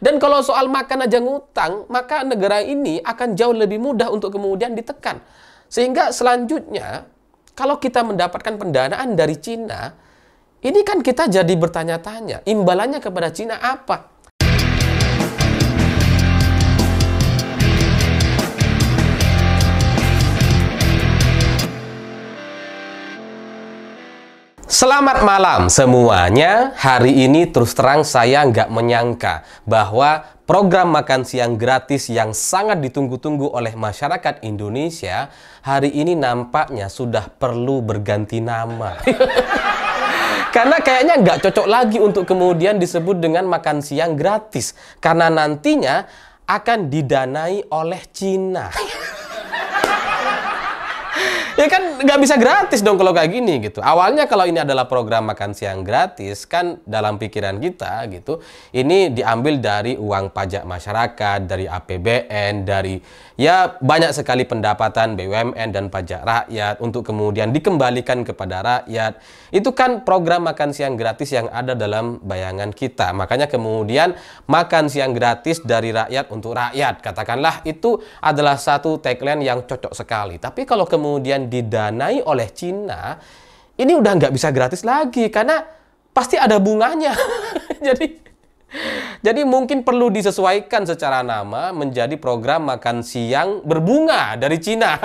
Dan kalau soal makan aja ngutang, maka negara ini akan jauh lebih mudah untuk kemudian ditekan. Sehingga selanjutnya, kalau kita mendapatkan pendanaan dari Cina, ini kan kita jadi bertanya-tanya, imbalannya kepada Cina apa? Selamat malam semuanya. Hari ini terus terang saya nggak menyangka bahwa program makan siang gratis yang sangat ditunggu-tunggu oleh masyarakat Indonesia hari ini nampaknya sudah perlu berganti nama. Karena kayaknya nggak cocok lagi untuk kemudian disebut dengan makan siang gratis. Karena nantinya akan didanai oleh Cina. Ya kan nggak bisa gratis dong kalau kayak gini gitu. Awalnya kalau ini adalah program makan siang gratis kan dalam pikiran kita gitu, ini diambil dari uang pajak masyarakat, dari APBN, dari ya banyak sekali pendapatan BUMN dan pajak rakyat untuk kemudian dikembalikan kepada rakyat. Itu kan program makan siang gratis yang ada dalam bayangan kita. Makanya kemudian makan siang gratis dari rakyat untuk rakyat. Katakanlah itu adalah satu tagline yang cocok sekali. Tapi kalau kemudian didanai oleh Cina, ini udah nggak bisa gratis lagi karena pasti ada bunganya. Jadi mungkin perlu disesuaikan secara nama menjadi program makan siang berbunga dari Cina.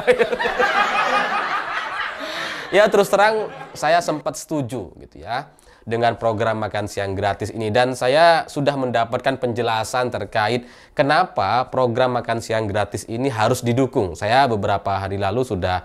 Ya terus terang saya sempat setuju gitu ya dengan program makan siang gratis ini, dan saya sudah mendapatkan penjelasan terkait kenapa program makan siang gratis ini harus didukung. Saya beberapa hari lalu sudah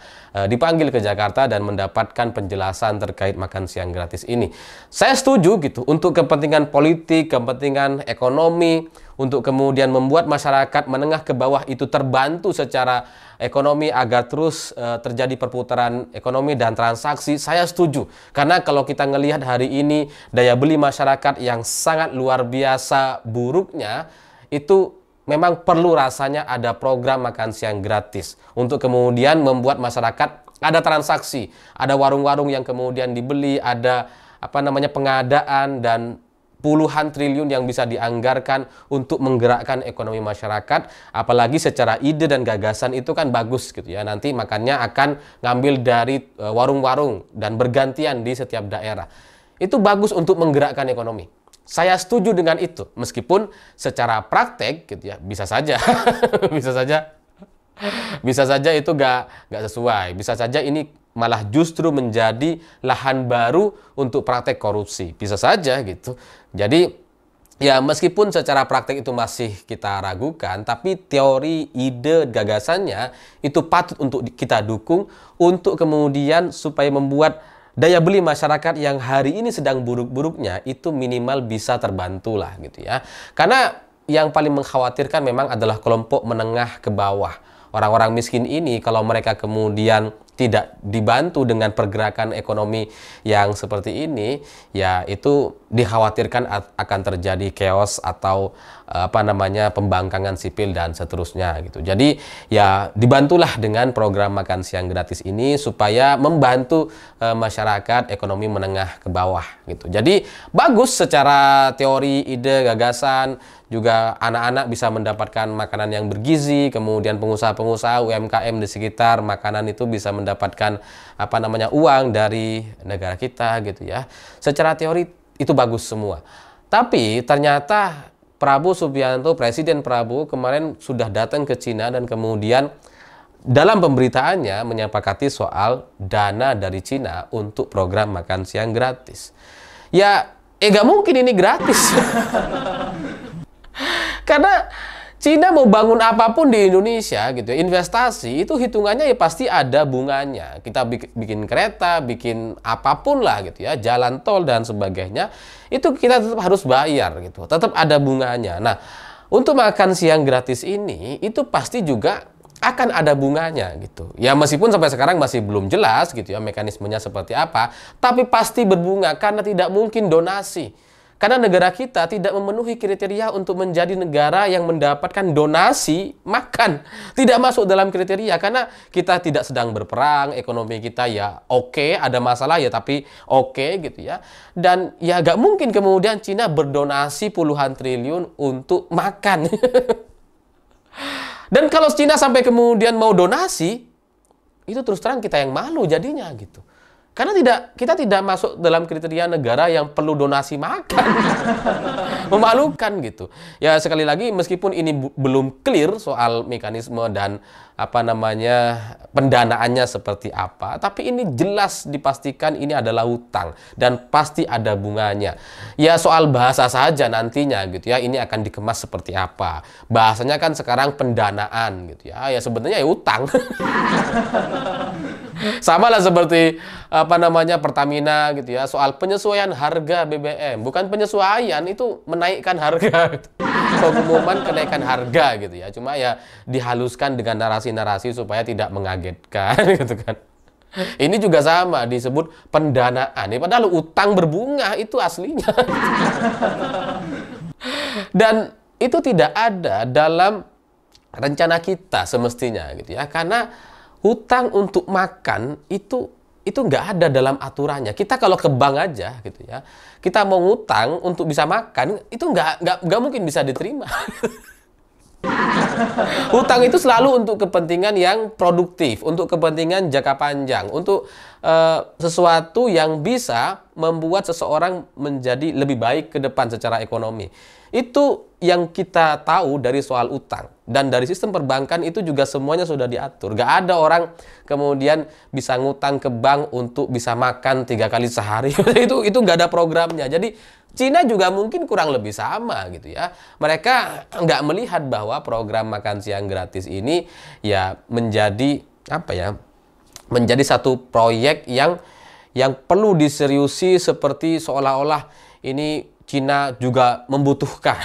dipanggil ke Jakarta dan mendapatkan penjelasan terkait makan siang gratis ini. Saya setuju gitu untuk kepentingan politik, kepentingan ekonomi, untuk kemudian membuat masyarakat menengah ke bawah itu terbantu secara ekonomi agar terus terjadi perputaran ekonomi dan transaksi. Saya setuju. Karena kalau kita ngelihat hari ini daya beli masyarakat yang sangat luar biasa buruknya, itu memang perlu rasanya ada program makan siang gratis untuk kemudian membuat masyarakat ada transaksi, ada warung-warung yang kemudian dibeli, ada pengadaan dan puluhan triliun yang bisa dianggarkan untuk menggerakkan ekonomi masyarakat. Apalagi secara ide dan gagasan itu kan bagus gitu ya. Nanti makannya akan ngambil dari warung-warung dan bergantian di setiap daerah. Itu bagus untuk menggerakkan ekonomi. Saya setuju dengan itu. Meskipun secara praktek gitu ya, bisa saja bisa saja itu nggak sesuai. Bisa saja ini malah justru menjadi lahan baru untuk praktek korupsi. Bisa saja gitu. Jadi ya meskipun secara praktek itu masih kita ragukan, tapi teori, ide, gagasannya itu patut untuk kita dukung untuk kemudian supaya membuat daya beli masyarakat yang hari ini sedang buruk-buruknya itu minimal bisa terbantu lah gitu ya. Karena yang paling mengkhawatirkan memang adalah kelompok menengah ke bawah. Orang-orang miskin ini kalau mereka kemudian tidak dibantu dengan pergerakan ekonomi yang seperti ini, ya itu dikhawatirkan akan terjadi chaos atau pembangkangan sipil dan seterusnya gitu. Jadi ya dibantulah dengan program makan siang gratis ini supaya membantu masyarakat ekonomi menengah ke bawah gitu. Jadi bagus secara teori, ide, gagasan, juga anak-anak bisa mendapatkan makanan yang bergizi, kemudian pengusaha-pengusaha UMKM di sekitar makanan itu bisa mendapatkan uang dari negara kita gitu ya. Secara teori itu bagus semua. Tapi ternyata Prabowo Subianto, Presiden Prabowo kemarin sudah datang ke Cina dan kemudian dalam pemberitaannya menyepakati soal dana dari Cina untuk program makan siang gratis. Ya, nggak mungkin ini gratis. Karena Cina mau bangun apapun di Indonesia gitu, investasi itu hitungannya ya pasti ada bunganya. Kita bikin kereta, bikin apapun lah gitu ya, jalan tol dan sebagainya, itu kita tetap harus bayar gitu, tetap ada bunganya. Nah, untuk makan siang gratis ini itu pasti juga akan ada bunganya gitu. Ya meskipun sampai sekarang masih belum jelas gitu ya mekanismenya seperti apa, tapi pasti berbunga karena tidak mungkin donasi. Karena negara kita tidak memenuhi kriteria untuk menjadi negara yang mendapatkan donasi makan. Tidak masuk dalam kriteria karena kita tidak sedang berperang, ekonomi kita ya oke, ada masalah ya tapi oke gitu ya. Dan ya gak mungkin kemudian Cina berdonasi puluhan triliun untuk makan. Dan kalau Cina sampai kemudian mau donasi, itu terus terang kita yang malu jadinya gitu. Karena kita tidak masuk dalam kriteria negara yang perlu donasi makan. Memalukan gitu. Ya sekali lagi meskipun ini belum clear soal mekanisme dan pendanaannya seperti apa, tapi ini jelas dipastikan ini adalah hutang dan pasti ada bunganya. Ya soal bahasa saja nantinya gitu ya, ini akan dikemas seperti apa. Bahasanya kan sekarang pendanaan gitu ya. Ya sebenarnya ya hutang. Sama lah seperti Pertamina gitu ya, soal penyesuaian harga BBM. Bukan penyesuaian, itu menaikkan harga gitu. Pengumuman kenaikan harga gitu ya. Cuma ya dihaluskan dengan narasi-narasi supaya tidak mengagetkan gitu kan. Ini juga sama disebut pendanaan. Padahal utang berbunga itu aslinya. Dan itu tidak ada dalam rencana kita semestinya gitu ya. Karena hutang untuk makan itu nggak ada dalam aturannya. Kita kalau ke bank aja gitu ya, kita mau ngutang untuk bisa makan, itu nggak mungkin bisa diterima. Hutang itu selalu untuk kepentingan yang produktif, untuk kepentingan jangka panjang, untuk sesuatu yang bisa membuat seseorang menjadi lebih baik ke depan secara ekonomi. Itu yang kita tahu dari soal utang. Dan dari sistem perbankan itu juga semuanya sudah diatur. Gak ada orang kemudian bisa ngutang ke bank untuk bisa makan 3 kali sehari. itu gak ada programnya. Jadi Cina juga mungkin kurang lebih sama gitu ya. Mereka nggak melihat bahwa program makan siang gratis ini ya menjadi menjadi satu proyek yang perlu diseriusi, seperti seolah-olah ini Cina juga membutuhkan.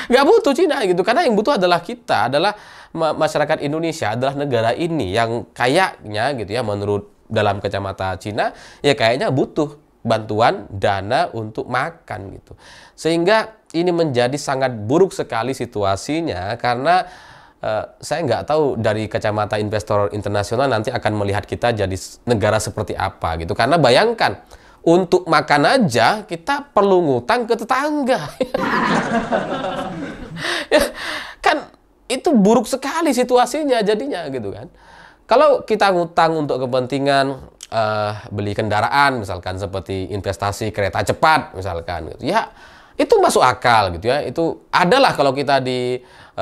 Nggak butuh Cina gitu, karena yang butuh adalah kita, adalah masyarakat Indonesia, adalah negara ini yang kayaknya gitu ya, menurut dalam kacamata Cina ya kayaknya butuh bantuan dana untuk makan gitu. Sehingga ini menjadi sangat buruk sekali situasinya, karena saya nggak tahu dari kacamata investor internasional nanti akan melihat kita jadi negara seperti apa gitu. Karena bayangkan, untuk makan aja kita perlu ngutang ke tetangga. Ya, kan itu buruk sekali situasinya jadinya gitu kan. Kalau kita ngutang untuk kepentingan beli kendaraan misalkan, seperti investasi kereta cepat misalkan gitu, ya itu masuk akal gitu ya. Itu adalah kalau kita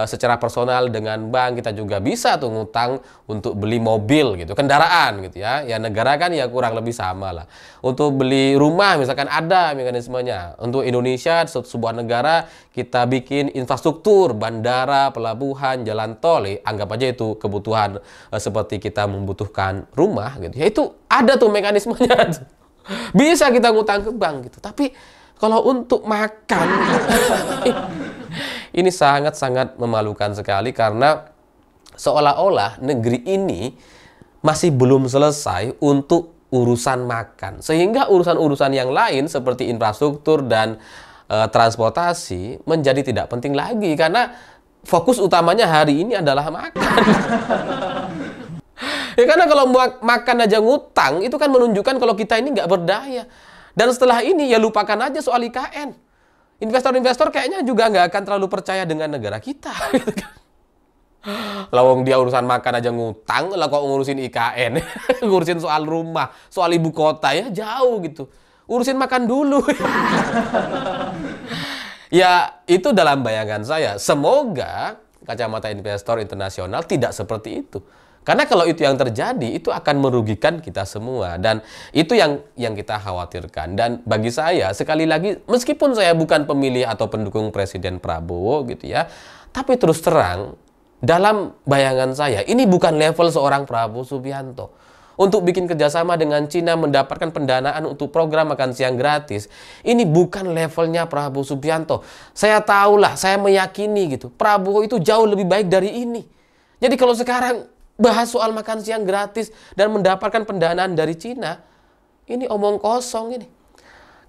secara personal dengan bank, kita juga bisa tuh ngutang untuk beli mobil gitu, kendaraan gitu ya. Ya negara kan ya kurang lebih sama lah. Untuk beli rumah misalkan ada mekanismenya. Untuk Indonesia, sebuah negara, kita bikin infrastruktur, bandara, pelabuhan, jalan tol, anggap aja itu kebutuhan seperti kita membutuhkan rumah gitu. Ya itu ada tuh mekanismenya. Bisa kita ngutang ke bank gitu. Tapi kalau untuk makan ini sangat-sangat memalukan sekali, karena seolah-olah negeri ini masih belum selesai untuk urusan makan. Sehingga urusan-urusan yang lain seperti infrastruktur dan transportasi menjadi tidak penting lagi, karena fokus utamanya hari ini adalah makan. Ya karena kalau makan aja ngutang, itu kan menunjukkan kalau kita ini nggak berdaya. Dan setelah ini ya lupakan aja soal IKN. Investor-investor kayaknya juga nggak akan terlalu percaya dengan negara kita. Lawang dia urusan makan aja ngutang, lah kok ngurusin IKN, ngurusin soal rumah, soal ibu kota ya jauh gitu. Urusin makan dulu. Ya itu dalam bayangan saya. Semoga kacamata investor internasional tidak seperti itu. Karena kalau itu yang terjadi, itu akan merugikan kita semua. Dan itu yang kita khawatirkan. Dan bagi saya, sekali lagi, meskipun saya bukan pemilih atau pendukung Presiden Prabowo gitu ya, tapi terus terang, dalam bayangan saya, ini bukan level seorang Prabowo Subianto. Untuk bikin kerjasama dengan Cina, mendapatkan pendanaan untuk program makan siang gratis, ini bukan levelnya Prabowo Subianto. Saya tahulah, saya meyakini gitu, Prabowo itu jauh lebih baik dari ini. Jadi kalau sekarang bahas soal makan siang gratis dan mendapatkan pendanaan dari Cina, ini omong kosong ini.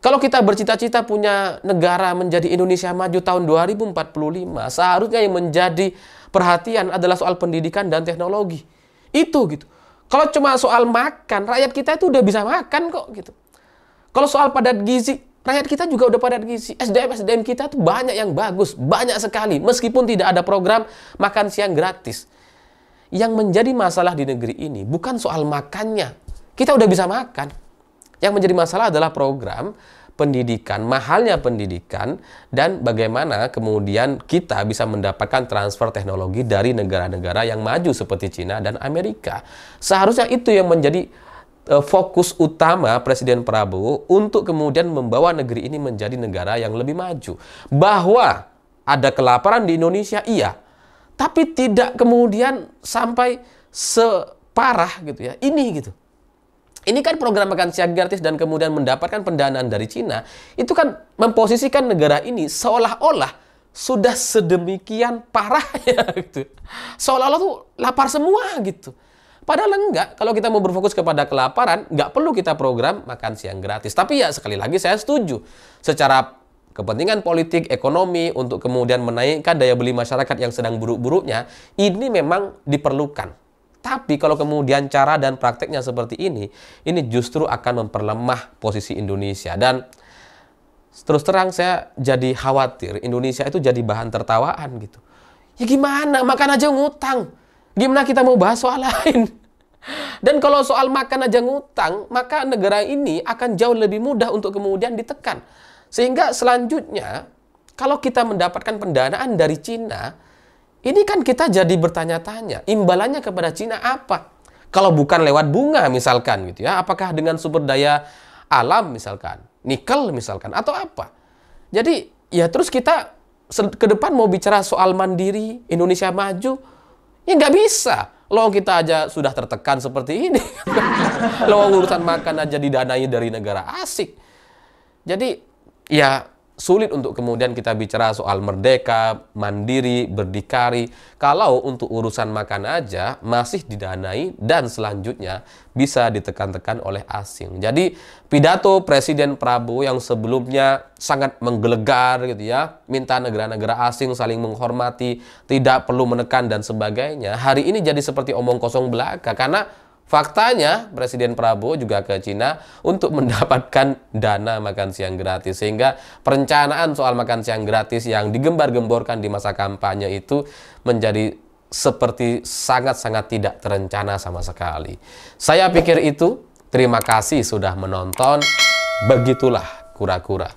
Kalau kita bercita-cita punya negara menjadi Indonesia maju tahun 2045, seharusnya yang menjadi perhatian adalah soal pendidikan dan teknologi. Itu gitu. Kalau cuma soal makan, rakyat kita itu udah bisa makan kok gitu. Kalau soal padat gizi, rakyat kita juga udah padat gizi. SDM kita tuh banyak yang bagus, banyak sekali. Meskipun tidak ada program makan siang gratis. Yang menjadi masalah di negeri ini bukan soal makannya. Kita udah bisa makan. Yang menjadi masalah adalah program pendidikan, mahalnya pendidikan, dan bagaimana kemudian kita bisa mendapatkan transfer teknologi dari negara-negara yang maju seperti Cina dan Amerika. Seharusnya itu yang menjadi fokus utama Presiden Prabowo untuk kemudian membawa negeri ini menjadi negara yang lebih maju. Bahwa ada kelaparan di Indonesia, iya. Tapi tidak kemudian sampai separah gitu ya. Ini gitu. Ini kan program makan siang gratis dan kemudian mendapatkan pendanaan dari Cina, itu kan memposisikan negara ini seolah-olah sudah sedemikian parahnya gitu. Seolah-olah tuh lapar semua gitu. Padahal enggak, kalau kita mau berfokus kepada kelaparan, enggak perlu kita program makan siang gratis. Tapi ya sekali lagi saya setuju, secara kepentingan politik, ekonomi, untuk kemudian menaikkan daya beli masyarakat yang sedang buruk-buruknya, ini memang diperlukan. Tapi kalau kemudian cara dan prakteknya seperti ini justru akan memperlemah posisi Indonesia. Dan terus terang saya jadi khawatir Indonesia itu jadi bahan tertawaan gitu. Ya gimana, makan aja ngutang. Gimana kita mau bahas soal lain? Dan kalau soal makan aja ngutang, maka negara ini akan jauh lebih mudah untuk kemudian ditekan. Sehingga selanjutnya, kalau kita mendapatkan pendanaan dari Cina, ini kan kita jadi bertanya-tanya, imbalannya kepada Cina apa? Kalau bukan lewat bunga misalkan gitu ya, apakah dengan sumber daya alam misalkan, nikel misalkan, atau apa? Jadi ya terus kita ke depan mau bicara soal mandiri, Indonesia maju, ya nggak bisa. Loh kita aja sudah tertekan seperti ini. Loh urusan makan aja didanai dari negara asing. Jadi ya sulit untuk kemudian kita bicara soal merdeka, mandiri, berdikari, kalau untuk urusan makan aja masih didanai dan selanjutnya bisa ditekan-tekan oleh asing. Jadi pidato Presiden Prabowo yang sebelumnya sangat menggelegar gitu ya, minta negara-negara asing saling menghormati, tidak perlu menekan dan sebagainya, hari ini jadi seperti omong kosong belaka karena faktanya, Presiden Prabowo juga ke Cina untuk mendapatkan dana makan siang gratis. Sehingga perencanaan soal makan siang gratis yang digembar-gemborkan di masa kampanye itu menjadi seperti sangat-sangat tidak terencana sama sekali. Saya pikir itu. Terima kasih sudah menonton. Begitulah kura-kura.